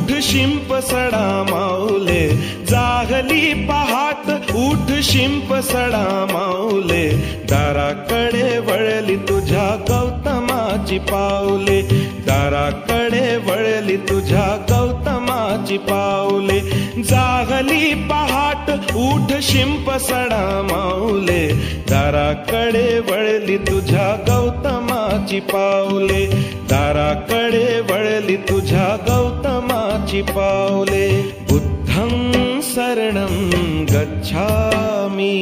उठ शिंप सडा माऊले, जागली पहाट उठ शिंप सडा माऊले, दाराकडे वळली तुझ्या गौतमाची पाऊले, दाराकडे वळली तुझ्या गौतमाची पाऊले, जागली पहाट उठ शिंप सडा माऊले, दाराकडे वळली तुझ्या गौतमाची पाऊले, दाराकडे वळली तुझ्या गौतमाची पाऊले. बुद्धं शरणं गच्छामि,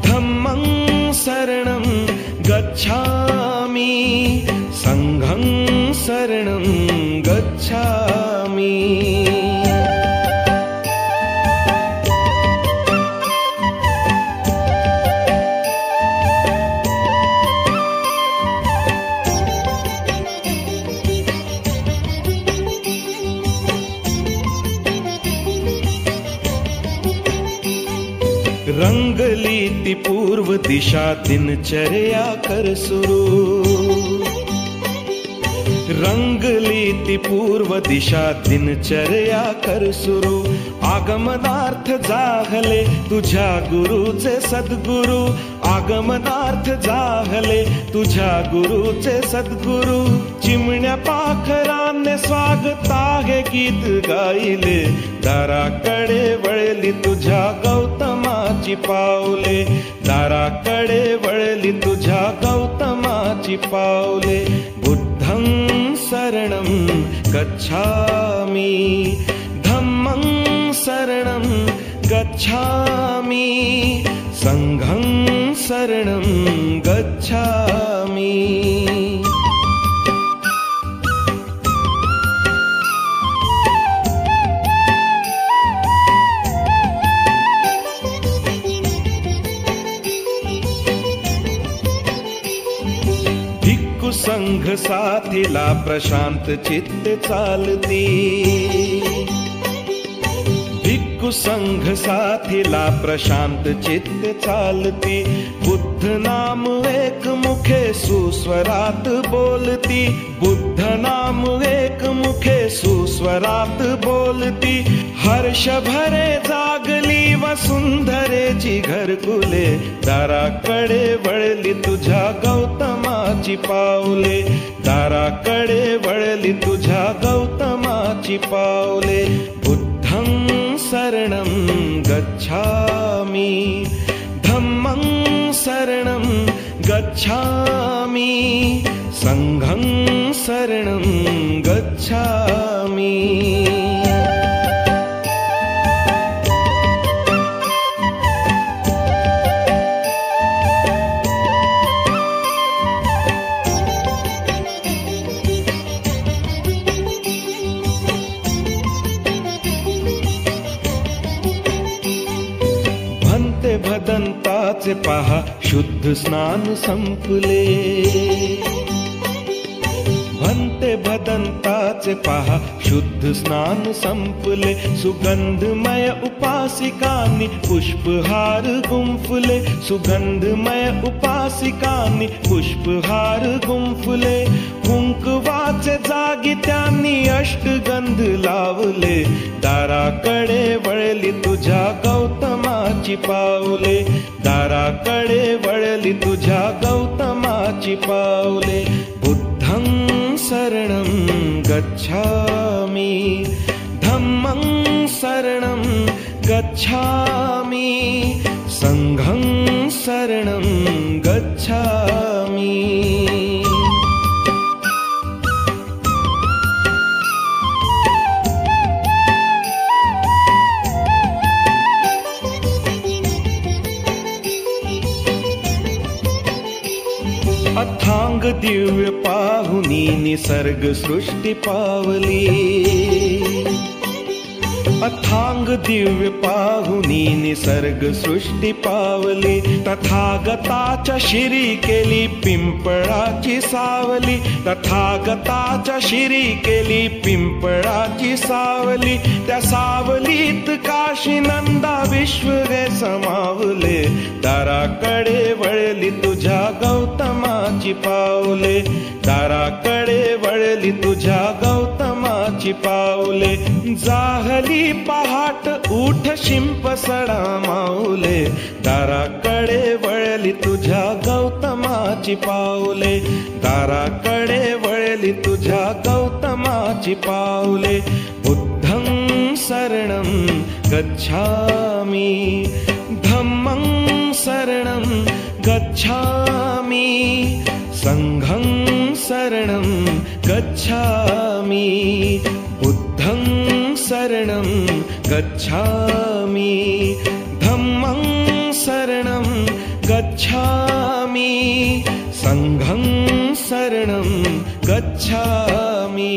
धम्मं शरणं गच्छामि, संघं शरणं गच्छामि. रंगली ती पूर्व दिशा दिनचर्या कर सुरू, रंगली ती पूर्व दिशा दिनचर्या कर सुरू, आगमनार्थ जाहले तुझ्या गुरुचे सद्गुरु, आगमनार्थ जाहले तुझ्या गुरुचे सद्गुरु, चिमण्या पाखराने स्वागताहे गीत गायले, दाराकडे वळली तुझ्या गौतमाची पाऊले, दाराकडे वळली तुझ्या गौतमाची पाऊले. बुद्धं शरणं गच्छामि, धम्मं शरणं गच्छामि, संघं शरणं गच्छामि. भिक्खू संघ साथीला प्रशांत चित्त चालती, भिक्खू संघ साथीला प्रशांत चित्त चालती, बुद्ध नाम एक मुखे सुस्वरात बोलती, बुद्ध नाम एक मुखे सुस्वरात बोलती, हर्ष भरे जागली वसुंधरेची घरकुले, दाराकडे वळली तुझ्या गौतमाची पाऊले, दाराकडे वळली तुझ्या गौतमाची पाऊले. बुद्धं शरणं गच्छामि, धम्मं शरणं गच्छामि, संघं शरणं गच्छामि. भदंताचे पहा शुद्ध स्नान संपले, भंते भदंताचे पहा शुद्ध स्नान संपले, सुगंधमय उपासिकांनी पुष्पहार गुंफले, सुगंधमय उपासिकांनी पुष्पहार गुंफले, कुंकवाचे जागी त्यांनी अष्टगंध लावले, दाराकडे वळली तुझ्या गौतमाची पाऊले, दाराकडे वळली तुझ्या गौतमाची पाऊले. बुद्धं शरणं गच्छामि, धम्मं शरणं गच्छामि, संघं शरणं गच्छामि. अथांग दिव्य पाहुनी निसर्ग सृष्टी पावली, अथांग दिव्य पाहुनी निसर्ग सृष्टी पावली, तथागताच्या शिरी केली पिंपळाची सावली, तथागताच्या शिरी केली पिंपळाची सावली, त्या सावलीत काशी नंदा विश्व गे समावले, दाराकडे वळली तुझ्या गौतमाची पावले, दाराकडे वळली तुझ्या गौतमाची गौतमाची पाऊले, जाहली पहाट उठ शिंपसडा माऊले, दाराकडे वळली तुझ्या गौतमाची पाऊले, दाराकडे वळली तुझ्या गौतमाची पाऊले. बुद्धं शरणं गच्छामि, धम्मं शरणं गच्छामि, संघं शरणं गच्छामि, बुद्धं शरणं गच्छामि, धम्मं शरणं गच्छामि, संघं शरणं गच्छामि.